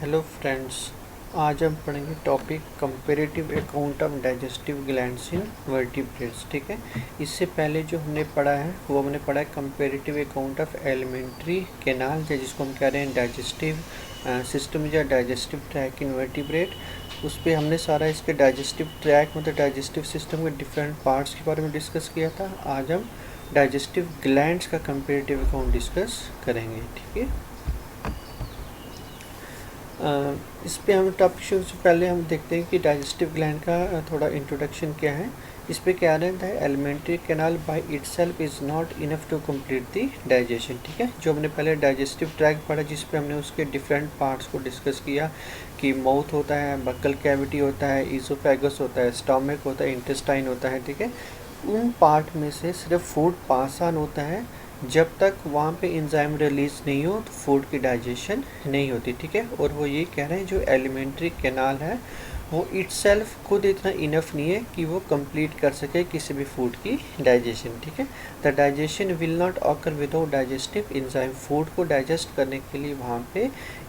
Hello friends. आज हम पढ़ेंगे topic comparative account of digestive glands in vertebrates. ठीक है, इससे पहले जो हमने पढ़ा है वो हमने पढ़ा है comparative account of alimentary canal, जिसको हम कह रहे हैं डाइजेस्टिव सिस्टम या डाइजेस्टिव ट्रैक इन वर्टिब्रेट। उस पर हमने सारा इसके डाइजेस्टिव ट्रैक मतलब डाइजेस्टिव सिस्टम के डिफरेंट पार्ट्स के बारे में डिस्कस किया था। आज हम डाइजेस्टिव ग्लैंड्स का कंपैरेटिव अकाउंट डिस्कस करेंगे। ठीक है, इस पे हम टॉपिक शुरू से पहले हम देखते हैं कि डाइजेस्टिव ग्लैंड का थोड़ा इंट्रोडक्शन क्या है। इस पे क्या रहता है, alimentary canal by itself is not enough to complete the digestion. ठीक है, जो हमने पहले डाइजेस्टिव ट्रैक पढ़ा जिस पे हमने उसके डिफरेंट पार्ट्स को डिस्कस किया कि माउथ होता है, बक्कल कैविटी होता है, ईसोफेगस होता है, स्टमक होता है, इंटेस्टाइन होता है। ठीक है, उन पार्ट में से सिर्फ फूड पास ऑन होता है। जब तक वहाँ पे एंजाइम रिलीज नहीं हो तो फूड की डाइजेशन नहीं होती। ठीक है, और वो ये कह रहे हैं जो एलिमेंट्री कैनाल है वो इटसेल्फ खुद इतना इनफ नहीं है कि वो कंप्लीट कर सके किसी भी फूड की डाइजेशन। ठीक है, the digestion will not occur without digestive enzyme. Food को डाइजेस्ट करने के लिए वहाँ पे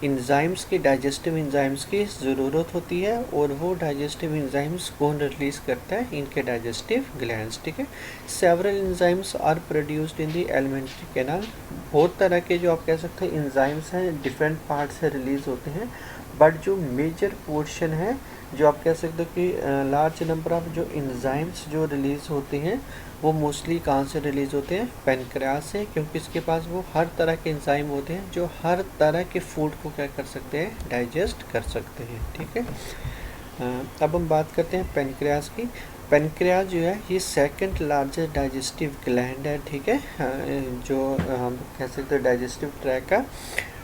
एंजाइम्स की, डाइजेस्टिव एंजाइम्स की ज़रूरत होती है, और वो डाइजेस्टिव एंजाइम्स कौन रिलीज करता है, इनके डाइजेस्टिव ग्लैंड्स। ठीक है, several enzymes are produced in the alimentary canal. बहुत तरह के जो आप कह सकते हैं एंजाइम्स हैं डिफरेंट पार्ट से रिलीज होते हैं, बट जो मेजर पोर्शन है, जो आप कह सकते हो कि लार्ज नंबर ऑफ जो एंजाइम्स जो रिलीज होते हैं वो मोस्टली कहाँ से रिलीज होते हैं, पैनक्रियाज से, क्योंकि इसके पास वो हर तरह के एंजाइम होते हैं जो हर तरह के फूड को क्या कर सकते हैं, डाइजेस्ट कर सकते हैं। ठीक है, अब हम बात करते हैं पैनक्रियाज की। पैनक्रियाज जो है ये सेकंड लार्जेस्ट डाइजेस्टिव ग्लैंड है। ठीक है, जो हम कह सकते हैं डाइजेस्टिव ट्रैक का।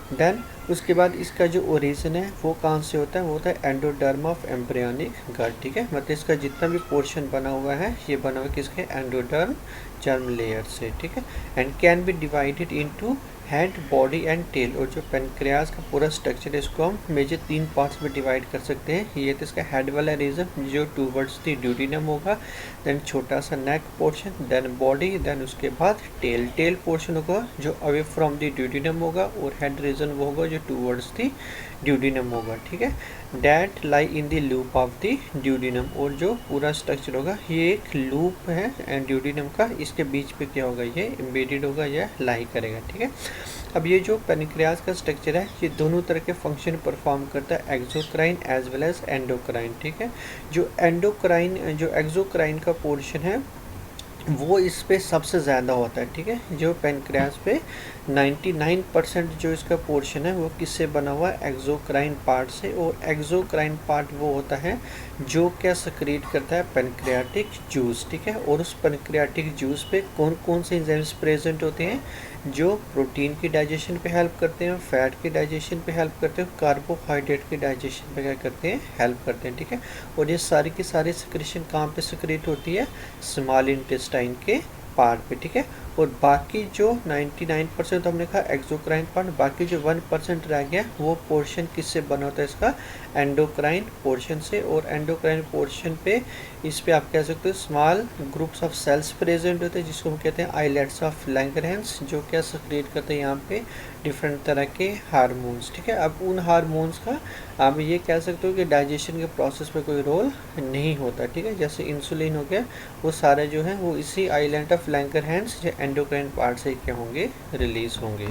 देन उसके बाद इसका जो ओरिजिन है वो कहाँ से होता है, वो होता है एंडोडर्म ऑफ एम्ब्रियोनिक गट। ठीक है, मतलब इसका जितना भी पोर्शन बना हुआ है ये बना हुआ है किसके, एंडोडर्म जर्म लेयर से। ठीक है, and can be divided into head, body and tail. और जो पेनक्रियाज का पूरा स्ट्रक्चर है इसको हम मेजर 3 पार्ट्स में डिवाइड कर सकते हैं। ये तो इसका हेड वाला रीजन जो टूवर्ड्स द ड्यूडिनम होगा, देन छोटा सा नेक पोर्शन, देन बॉडी, देन उसके बाद टेल। टेल पोर्शन होगा जो अवे फ्रॉम द ड्यूडिनम होगा, और हेड रीजन वो होगा जो टूवर्ड्स द ड्यूडिनम होगा। ठीक है, that lie in the loop of the duodenum. और जो पूरा स्ट्रक्चर होगा ये एक लूप है एंड ड्यूडिनम का, इसके बीच पे क्या होगा, ये एम्बेडेड होगा या लाई करेगा। ठीक है, अब ये जो पेनक्रियाज का स्ट्रक्चर है ये दोनों तरह के फंक्शन परफॉर्म करता है, exocrine as well as endocrine. ठीक है, जो एक्सोक्राइन का पोर्शन है वो इस पे सबसे ज़्यादा होता है। ठीक है, जो पेनक्रियाज पे 99% जो इसका पोर्शन है वो किससे बना हुआ है, एक्सोक्राइन पार्ट से। और एक्सोक्राइन पार्ट वो होता है जो क्या सक्रिएट करता है, पेनक्रियाटिक जूस। ठीक है, और उस पेनक्रियाटिक जूस पे कौन कौन से एंजाइम्स प्रेजेंट होते हैं, जो प्रोटीन की डाइजेशन पे हेल्प करते हैं, फैट की डाइजेशन पे हेल्प करते हैं, कार्बोहाइड्रेट की डाइजेशन पे क्या करते हैं, हेल्प करते हैं। ठीक है, और ये सारी की सारी सिक्रेशन कहाँ पे सिक्रेट होती है, स्मॉल इंटेस्टाइन के पार्ट पे। ठीक है, और बाकी जो 99% हमने कहा एक्सोक्राइन पार्ट, बाकी जो 1% रह गया वो पोर्शन किससे बना होता है, इसका एंडोक्राइन पोर्शन से। और एंडोक्राइन पोर्शन पे इस पे आप कह सकते हो small groups of cells present होते हैं जिसको हम कहते हैं आइलेट्स ऑफ लैंगरहैंस, जो क्या सक्रिएट करते हैं यहाँ पे डिफरेंट तरह के हार्मोन्स। ठीक है, अब उन हार्मोन्स का आप ये कह सकते हो कि डाइजेशन के प्रोसेस में कोई रोल नहीं होता। ठीक है, जैसे इंसुलिन हो गया, वो सारे जो हैं वो इसी आइलैंड ऑफ लैंगरहैंस या एंडोक्राइन पार्ट से क्या होंगे, रिलीज होंगे।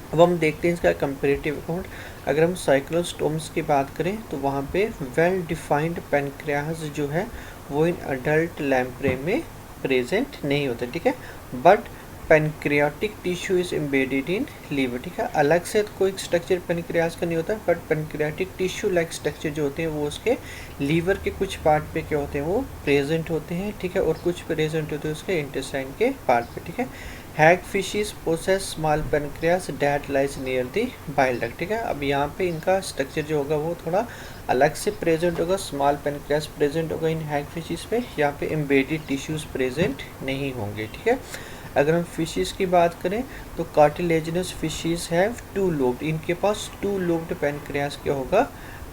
अब हम देखते हैं इसका कंपैरेटिव अकाउंट। अगर हम साइक्लोस्टोम्स की बात करें तो वहाँ पे वेल डिफाइंड पेनक्रियाज जो है वो इन अडल्ट लैम्प्रे में प्रेजेंट नहीं होता। ठीक है, but pancreatic tissue is embedded in liver. ठीक है, अलग से कोई स्ट्रक्चर पेनक्रियाज का नहीं होता, but pancreatic tissue like structure जो होते हैं वो उसके लीवर के कुछ पार्ट पे क्या होते हैं, वो प्रेजेंट होते हैं। ठीक है, और कुछ प्रेजेंट होते हैं उसके इंटेस्टाइन के पार्ट पे। ठीक है, hag fishes possess small pancreas that lies near the bile duct. ठीक है, अब यहाँ पे इनका स्ट्रक्चर जो होगा वो थोड़ा अलग से प्रेजेंट होगा, स्मॉल पेनक्रियाज प्रेजेंट होगा इन हैग फिशेस पे, यहाँ पे एम्बेडेड टिश्यूज प्रेजेंट नहीं होंगे। ठीक है, अगर हम फिशेस की बात करें तो कार्टिलेजिनस फिशेस हैव 2 लोब्ड, इनके पास 2 लोब्ड पेनक्रियाज क्या होगा,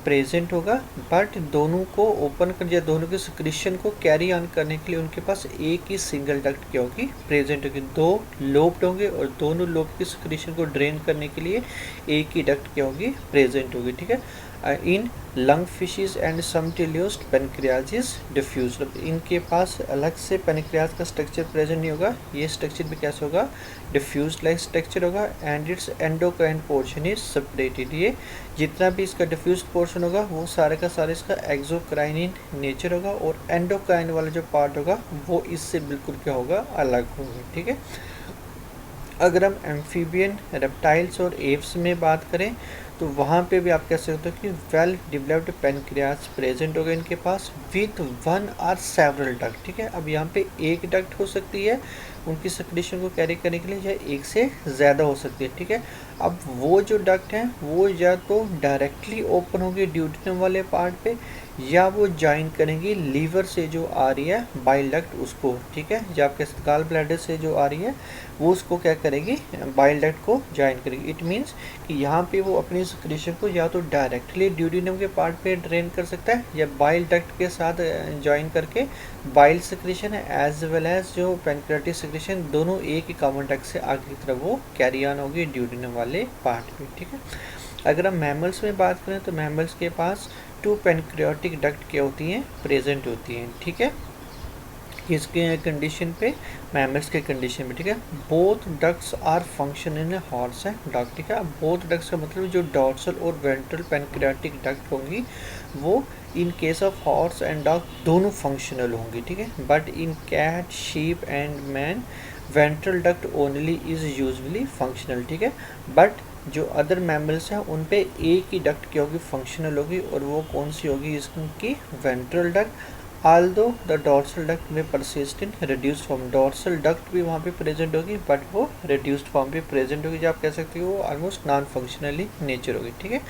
प्रेजेंट होगा, बट दोनों को ओपन कर या दोनों के सिक्रीशन को कैरी ऑन करने के लिए उनके पास एक ही सिंगल डक्ट क्या होगी, प्रेजेंट होगी। दो लोब्ड होंगे और दोनों लोब के सिक्रीशन को ड्रेन करने के लिए एक ही डक्ट क्या होगी, प्रेजेंट होगी। ठीक है, in lung fishes and some teleost pancreas is diffused. इनके पास अलग से पेनक्रियाज का स्ट्रक्चर प्रेजेंट नहीं होगा, ये स्ट्रक्चर भी कैसे होगा, डिफ्यूज्ड लाइक स्ट्रक्चर होगा। And it's endocrine portion is separated. ये जितना भी इसका डिफ्यूज्ड पोर्शन होगा वो सारे का सारा इसका एक्सोक्राइन इन नेचर होगा, और एंडोक्राइन वाला जो पार्ट होगा वो इससे बिल्कुल क्या होगा, अलग होगा। ठीक है, अगर हम एम्फीबियन, रेप्टाइल्स और एप्स में बात करें तो वहाँ पे भी आप कह सकते हो कि वेल डेवलप्ड पेनक्रियाज प्रेजेंट होगा इनके पास with one or several duct. ठीक है, अब यहाँ पे एक डक्ट हो सकती है उनकी सेक्रेशन को कैरी करने के लिए, या एक से ज़्यादा हो सकती है। ठीक है, अब वो जो डक्ट हैं वो या तो डायरेक्टली ओपन होगी ड्यूडेनम वाले पार्ट पे, या वो ज्वाइन करेंगी लीवर से जो आ रही है बाइल डक्ट उसको। ठीक है, या आपके गॉल ब्लैडर से जो आ रही है वो उसको क्या करेगी, बाइल डक्ट को ज्वाइन करेगी। इट मीन्स कि यहाँ पे वो अपनी सिक्रीशन को या तो डायरेक्टली ड्यूडेनम के पार्ट पे ड्रेन कर सकता है, या बाइल डक्ट के साथ ज्वाइन करके bile secretion as well as जो पेनक्रियाटिक सिक्रीशन दोनों एक ही कॉमन डक्ट से आगे की तरफ वो कैरी ऑन होगी ड्यूडेनम वाले पार्ट पे। ठीक है, अगर हम मैमल्स में बात करें तो मैमल्स के पास 2 पेनक्रियाटिक डक्ट क्या होती हैं, प्रेजेंट होती हैं। ठीक है, किसके कंडीशन पे, मैमल्स के कंडीशन में। ठीक है, both ducts are function in horse and dog. ठीक है, बोथ डक्ट्स का मतलब जो डॉर्सल और वेंट्रल पेनक्रियाटिक डक्ट होंगी वो in case of horse and dog दोनों फंक्शनल होंगी। ठीक है, but in cat, sheep and man ventral duct only is usually functional. ठीक है, बट जो अदर मैमल्स हैं उन पे एक ही डक्ट क्या होगी, फंक्शनल होगी, और वो कौन सी होगी, इसकी ventral duct. although the dorsal duct may persist in reduced form, dorsal duct भी वहाँ पे प्रेजेंट होगी बट वो reduced form पे प्रेजेंट होगी, जो आप कह सकते हो वो ऑलमोस्ट नॉन फंक्शनली नेचर होगी। ठीक है,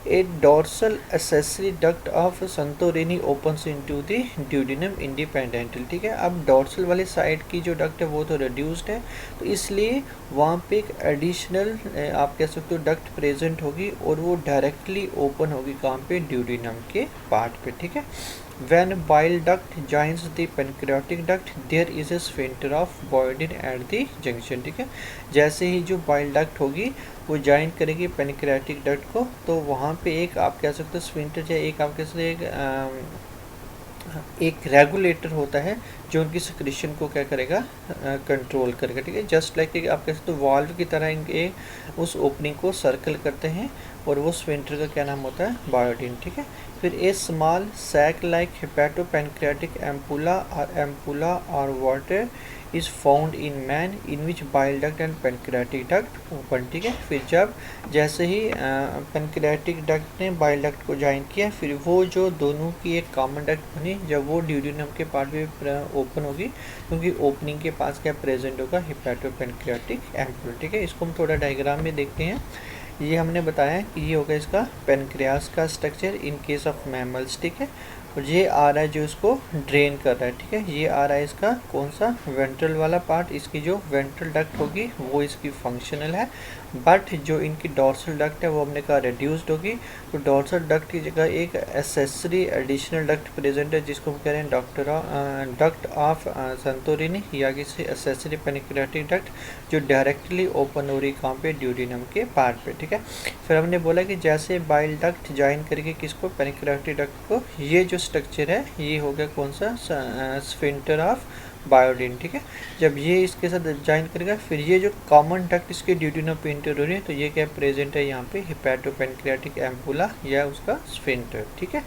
a dorsal accessory duct of Santorini opens into the duodenum independently। ठीक है, अब डोर्सल वाली साइड की जो डक्ट है वो तो reduced है, तो इसलिए वहाँ पे एक एडिशनल आप कह सकते हो डक्ट प्रेजेंट होगी, और वो डायरेक्टली ओपन होगी कहाँ पे, ड्यूडेनम के पार्ट पे। ठीक है, when bile duct joins the pancreatic duct there is a sphincter of Boyden at the junction। ठीक है, जैसे ही जो बाइल डक्ट होगी वो ज्वाइन करेगी पेनक्रियाटिक डक्ट को, तो वहाँ पे एक आप कह सकते हो स्फिंक्टर, या एक आप कह सकते हो एक रेगुलेटर होता है जो उनकी सिक्रीशन को क्या करेगा, कंट्रोल करेगा। ठीक है, जस्ट लाइक आप कह सकते हो वाल्व की तरह इनके उस ओपनिंग को सर्कल करते हैं, और वो स्फिंक्टर का क्या नाम होता है, बायोडिन। ठीक है, फिर ए स्मॉल सैक लाइक हेपेटोपेनक्रियाटिक एम्पुला और water is found in man in which bile duct and pancreatic duct open. ठीक है, फिर जब जैसे ही पेनक्रियाटिक डक्ट ने बाइल डक्ट को ज्वाइन किया, फिर वो जो दोनों की एक कॉमन डक्ट बनी, जब वो ड्यूडेनम के पार्ट में ओपन होगी, क्योंकि ओपनिंग के पास क्या प्रेजेंट होगा, हेपेटोपेनक्रियाटिक एम्पुला। ठीक है, इसको हम थोड़ा डायग्राम में देखते हैं। ये हमने बताया कि ये होगा इसका पेनक्रियास का structure in case of mammals. ठीक है, और ये आ रहा है जो इसको ड्रेन कर रहा है। ठीक है, ये आ रहा है इसका कौन सा, वेंट्रल वाला पार्ट। इसकी जो वेंट्रल डक्ट होगी वो इसकी फंक्शनल है, बट जो इनकी डॉर्सल डक्ट है वो हमने कहा रिड्यूस्ड होगी। तो डॉर्सल डक्ट की जगह एक एसेसरी एडिशनल डक्ट प्रेजेंट है जिसको हम कह रहे हैं डक्ट ऑफ संतोरिनी, या किसी एसेसरी पेनक्रियाटिक डक्ट जो डायरेक्टली ओपन हो रही कहाँ पे, ड्यूडेनम के पार्ट पे। ठीक है, फिर हमने बोला कि जैसे बाइल डक्ट ज्वाइन करके किसको, पेनक्रियाटिक डक्ट को, ये जो स्ट्रक्चर है ये हो गया कौन सा, स्फिंक्टर ऑफ बायोडिन। ठीक है, जब ये इसके साथ ज्वाइन करेगा, फिर ये जो कॉमन डक्ट इसके ड्यूडेनम पे इंटर हो रही है, तो ये क्या प्रेजेंट है यहाँ पे, हेपेटोपेनक्रियाटिक एम्पुला या उसका स्फिंक्टर। ठीक है,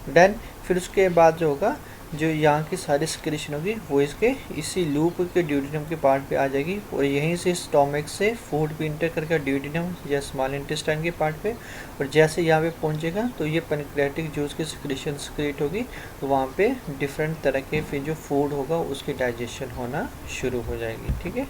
देन फिर उसके बाद जो होगा, जो यहाँ की सारी सिक्रीशन होगी वो इसके इसी लूप के ड्यूडेनम के पार्ट पे आ जाएगी, और यहीं से स्टोमक से फूड भी इंटर करके ड्यूडेनम या स्मॉल इंटेस्टाइन के पार्ट पे, और जैसे यहाँ पे पहुँचेगा तो ये पेनक्रियाटिक जूस की सिक्रीशन सिक्रेट होगी, तो वहाँ पे डिफरेंट तरह के फिर जो फूड होगा उसकी डाइजेशन होना शुरू हो जाएगी। ठीक है,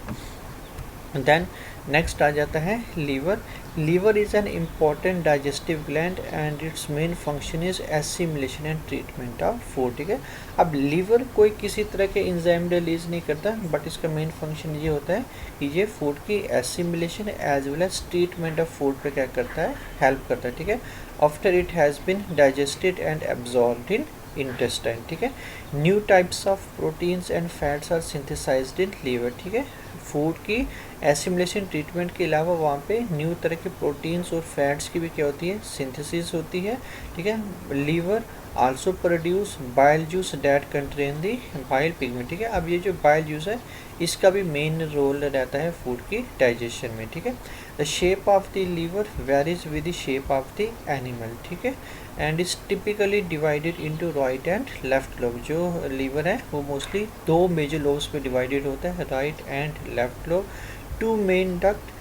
देन नेक्स्ट आ जाता है liver. Liver is an important digestive gland and its main function is assimilation and treatment of food, ठीक है। अब लीवर कोई किसी तरह के एंजाइम रिलीज नहीं करता, बट इसका मेन फंक्शन ये होता है कि ये फूड की assimilation as well as treatment of food पे क्या करता है, हेल्प करता है, ठीक है। After it has been digested and absorbed in intestine, ठीक है। New types of proteins and fats are synthesised in liver, ठीक है। फूड की एसिमुलेशन ट्रीटमेंट के अलावा वहाँ पे न्यू तरह के प्रोटीन्स और फैट्स की भी क्या होती है, सिंथेसिस होती है, ठीक है। Liver also produce bile juice that contain the bile pigment, ठीक है। अब ये जो बाइल जूस है इसका भी मेन रोल रहता है फूड की डाइजेशन में, ठीक है। The shape of the liver varies with the shape of the animal, ठीक है, and is typically divided into right and left lobe. जो लीवर है वो मोस्टली दो मेजर लोब्स में डिवाइडेड होता है, right and left lobe. Two main duct,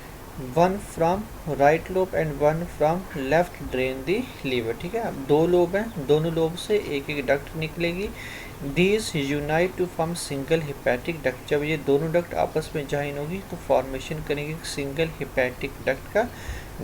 one from right lobe and one from left drain the liver, ठीक है। अब दो लोब हैं, दोनों लोब से एक एक डक्ट निकलेगी। These unite to form single hepatic duct. जब ये दोनों डक्ट आपस में ज्वाइन होगी तो फॉर्मेशन करेंगे सिंगल हिपैटिक डक्ट का।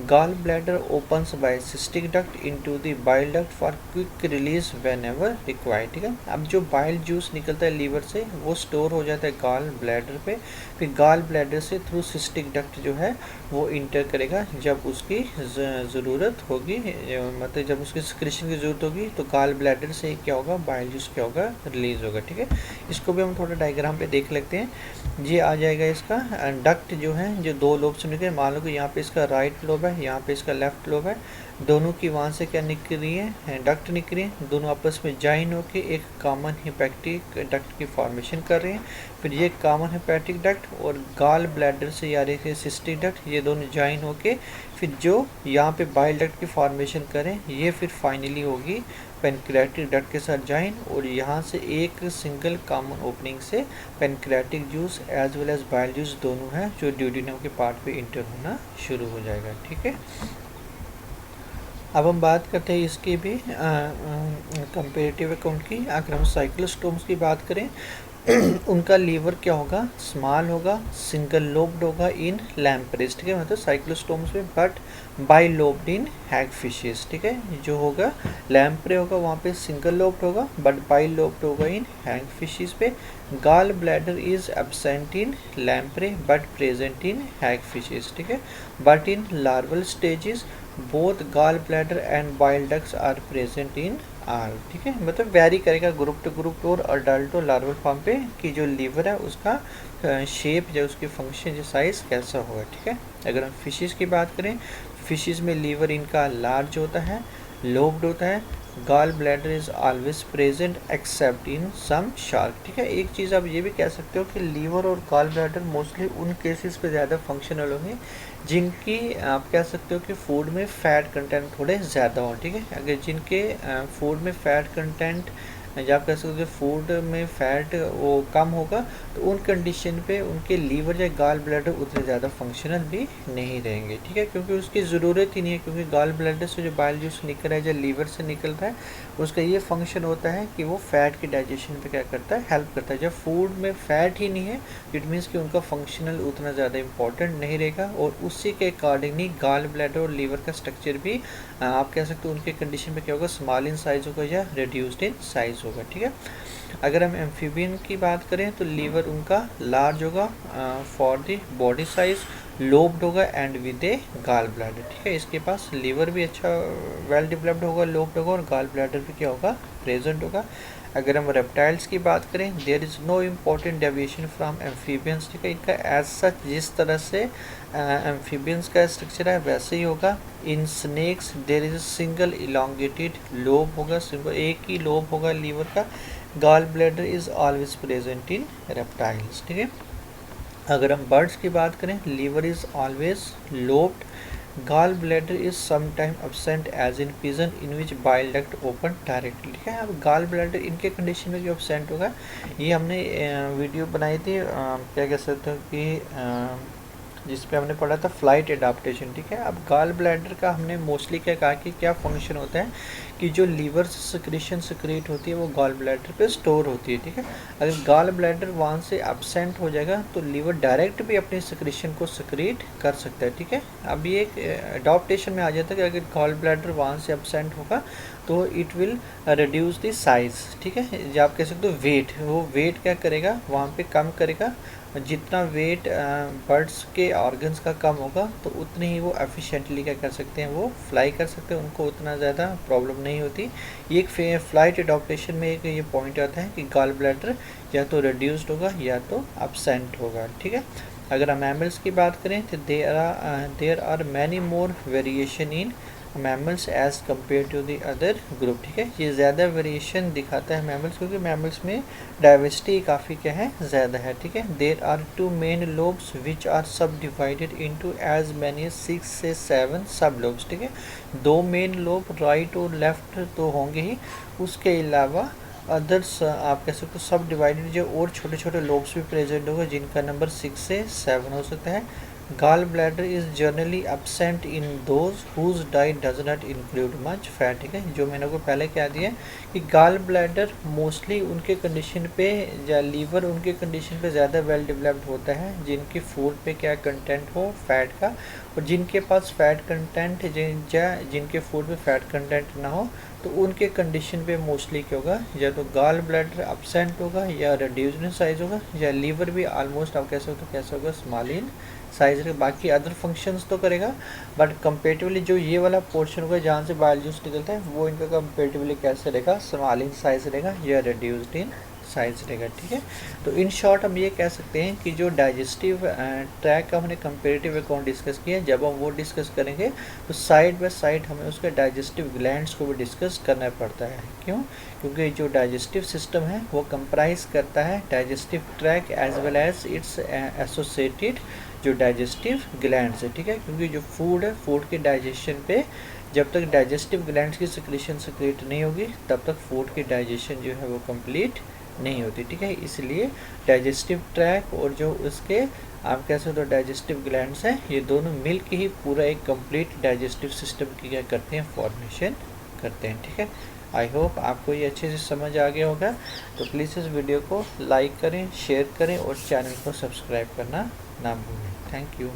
Gall bladder opens by cystic duct into the bile duct for quick release whenever required, ठीक है। अब जो बाइल जूस निकलता है लीवर से वो स्टोर हो जाता है गॉल ब्लैडर पे, फिर गॉल ब्लैडर से थ्रू सिस्टिक डक्ट जो है वो इंटर करेगा जब उसकी ज़रूरत होगी, मतलब जब उसकी सिक्रेशन की ज़रूरत होगी तो गॉल ब्लैडर से क्या होगा, बाइल जूस क्या होगा, रिलीज होगा, ठीक है। इसको भी हम थोड़ा डायग्राम पे देख लेते हैं। ये आ जाएगा इसका डक्ट जो है जो दो लोब से निकले, मान लो कि यहाँ पे इसका राइट लोब है, यहाँ पे इसका लेफ्ट लोब है, दोनों की वहाँ से क्या निकल रही है, डक्ट निकल रही है, दोनों आपस में जॉइन होकर एक कॉमन हिपैटिक डक्ट की फॉर्मेशन कर रहे हैं। फिर ये कॉमन हिपैटिक डक्ट और गॉल ब्लैडर से या रही है सिस्टिक डक्ट, ये दोनों जॉइन होके फिर जो यहाँ पे बाइल डक्ट की फॉर्मेशन करें, ये फिर फाइनली होगी पेनक्रियाटिक डक्ट के साथ जॉइन, और यहाँ से एक सिंगल कॉमन ओपनिंग से pancreatic juice as well as bile juice दोनों हैं जो ड्यूडेनम के पार्ट पे इंटर होना शुरू हो जाएगा, ठीक है। अब हम बात करते हैं इसकी भी कंपेरेटिव अकाउंट की। अगर हम साइक्लोस्टोम्स की बात करें उनका लीवर क्या होगा, स्मॉल होगा, सिंगल लोब्ड होगा इन लैम्प्रेस, ठीक है, मतलब साइक्लोस्टोम्स में, but bilobed in hagfishes, ठीक है। जो होगा लैम्प्रे होगा वहाँ पे सिंगल लोब्ड होगा, बट बाई लोब्ड होगा इन हैग फिशेस पे। Gall bladder is absent in lamprey but present in hagfishes, ठीक है। But in larval stages both gall bladder and bile ducts are present in are, ठीक है। मतलब vary करेगा group to group और adult और larval form पे कि जो लीवर है उसका शेप जो उसकी फंक्शन जो साइज कैसा होगा, ठीक है। अगर हम फिशेस की बात करें, फिशेस में लीवर इनका लार्ज होता है, लोब्ड होता है, gall bladder is always present except in some shark, ठीक है। एक चीज़ आप ये भी कह सकते हो कि लीवर और गॉल ब्लैडर मोस्टली उन केसेस पे ज़्यादा फंक्शनल होंगे जिनकी आप कह सकते हो कि फूड में फ़ैट कंटेंट थोड़े ज़्यादा हो, ठीक है। अगर जिनके फूड में फ़ैट कंटेंट या आप कह सकते हो फूड में फ़ैट वो कम होगा तो उन कंडीशन पे उनके लीवर या गॉल ब्लैडर उतने ज़्यादा फंक्शनल भी नहीं रहेंगे, ठीक है, क्योंकि उसकी ज़रूरत ही नहीं है, क्योंकि गॉल ब्लैडर से जो बाइल जूस निकल रहा है, जो लीवर से निकल रहा है, उसका ये फंक्शन होता है कि वो फ़ैट की डाइजेशन पे क्या करता है, हेल्प करता है। जब फूड में फ़ैट ही नहीं है इट मीन्स कि उनका फंक्शनल उतना ज़्यादा इंपॉर्टेंट नहीं रहेगा, और उसी के अकॉर्डिंगली गॉल ब्लैडर और लीवर का स्ट्रक्चर भी आप कह सकते हो उनके कंडीशन पे क्या होगा, स्मॉल इन साइज होगा या रिड्यूस्ड इन साइज होगा, ठीक है। अगर हम एम्फीबियन की बात करें तो लीवर उनका लार्ज होगा for the body size, lobed होगा and with a gall bladder, ठीक है। इसके पास लीवर भी अच्छा वेल डेवलप्ड होगा, लोब्ड होगा, और गॉल ब्लैडर भी क्या होगा, प्रेजेंट होगा। अगर हम रेप्टाइल्स की बात करें, there is no important deviation from amphibians, ठीक है। इनका एज सच जिस तरह से एम्फीबियंस का स्ट्रक्चर है वैसे ही होगा। In snakes there is single elongated lobe होगा, सिंगल एक ही लोब होगा लीवर का। Gall bladder is always present in reptiles, ठीक है। अगर हम बर्ड्स की बात करें, liver is always lobed, gall bladder is sometime absent as in pigeon in which bile duct open directly, ठीक है। अब गॉल ब्लैडर इनके कंडीशन में जो एब्सेंट होगा, ये हमने वीडियो बनाई थी क्या कह सकते हो कि जिस पे हमने पढ़ा था फ्लाइट एडाप्टेशन, ठीक है। अब गॉल ब्लैडर का हमने मोस्टली क्या कहा कि क्या फंक्शन होता है कि जो लीवर से सिक्रेशन सिक्रेट होती है वो गॉल ब्लैडर पे स्टोर होती है, ठीक है। अगर गॉल ब्लैडर वहाँ से एब्सेंट हो जाएगा तो लीवर डायरेक्ट भी अपने सिक्रेशन को सिक्रेट कर सकता है, ठीक है। अब ये एक अडॉप्टेशन में आ जाता है कि अगर गॉल ब्लैडर वहाँ से एब्सेंट होगा तो it will reduce the size, ठीक है। जो आप कह सकते हो वेट, वो वेट क्या करेगा वहाँ पे कम करेगा। जितना वेट बर्ड्स के ऑर्गन्स का कम होगा तो उतनी ही वो एफिशिएंटली क्या कर सकते हैं, वो फ्लाई कर सकते हैं, उनको उतना ज़्यादा प्रॉब्लम नहीं होती। ये एक फ्लाइट एडॉप्टेशन में एक ये पॉइंट आता है कि गॉल ब्लैडर या तो रिड्यूस्ड होगा या तो एब्सेंट होगा, ठीक है। अगर हम मैमल्स की बात करें तो there are many more variation in mammals as compare to the other group, ठीक है। ये ज़्यादा वेरिएशन दिखाता है मैमल्स, क्योंकि मैमल्स में डाइवर्सिटी काफ़ी क्या है, ज़्यादा है, ठीक है। There are 2 main lobes which are subdivided into as many 6 से 7 सब लोब्स, ठीक है। 2 मेन लोब राइट और लेफ्ट तो होंगे ही, उसके अलावा अदर्स आप कह सकते हो सब डिवाइडेड जो और छोटे छोटे लोब्स भी प्रेजेंट होगा जिनका नंबर 6 से 7 हो सकता है। Gall bladder is generally absent in those whose diet does not include much fat, ठीक है। जो मैंने को पहले कह दिया कि गॉल ब्लैडर मोस्टली उनके कंडीशन पे या लीवर उनके कंडीशन पे ज़्यादा वेल डेवलप्ड होता है जिनके फूड पे क्या कंटेंट हो फैट का, और जिनके पास फैट कंटेंट जिनके फूड पे फैट कंटेंट ना हो तो उनके कंडीशन पे मोस्टली क्या होगा, या तो गॉल ब्लैडर एब्सेंट होगा या रिड्यूस्ड इन साइज होगा, या लीवर भी ऑलमोस्ट आप कैसे हो तो कैसे होगा, स्मॉल इन साइज रहेगा। बाकी अदर फंक्शंस तो करेगा बट कंपेरेटिवली जो ये वाला पोर्शन होगा जहाँ से बाइल जूस निकलता है वो इनका कंपेरेटिवली कैसे रहेगा, स्मॉल इन साइज रहेगा या रिड्यूस्ड इन साइज रहेगा, ठीक है। तो इन शॉर्ट हम ये कह सकते हैं कि जो डाइजेस्टिव ट्रैक का हमने कंपेरेटिव अकाउंट डिस्कस किया, जब हम वो डिस्कस करेंगे तो साइड बाय साइड हमें उसके डाइजेस्टिव ग्लैंड्स को भी डिस्कस करना पड़ता है। क्यों? क्योंकि जो डाइजेस्टिव सिस्टम है वो कंप्राइज करता है digestive tract as well as its associated जो डाइजेस्टिव ग्लैंड्स है, ठीक है। क्योंकि जो फूड है, फूड के डाइजेशन पे जब तक डाइजेस्टिव ग्लैंड्स की सिक्रेशन सिक्रेट नहीं होगी तब तक फूड की डाइजेशन जो है वो कंप्लीट नहीं होती, ठीक है। इसलिए डाइजेस्टिव ट्रैक और जो उसके आप कह सकते हो डाइजेस्टिव ग्लैंड्स हैं, ये दोनों मिल के ही पूरा एक कंप्लीट डाइजेस्टिव सिस्टम की क्या करते हैं, फॉर्मेशन करते हैं, ठीक है। आई होप आपको ये अच्छे से समझ आ गया होगा। तो प्लीज़ इस वीडियो को लाइक करें, शेयर करें और चैनल को सब्सक्राइब करना ना भूलें। Thank you.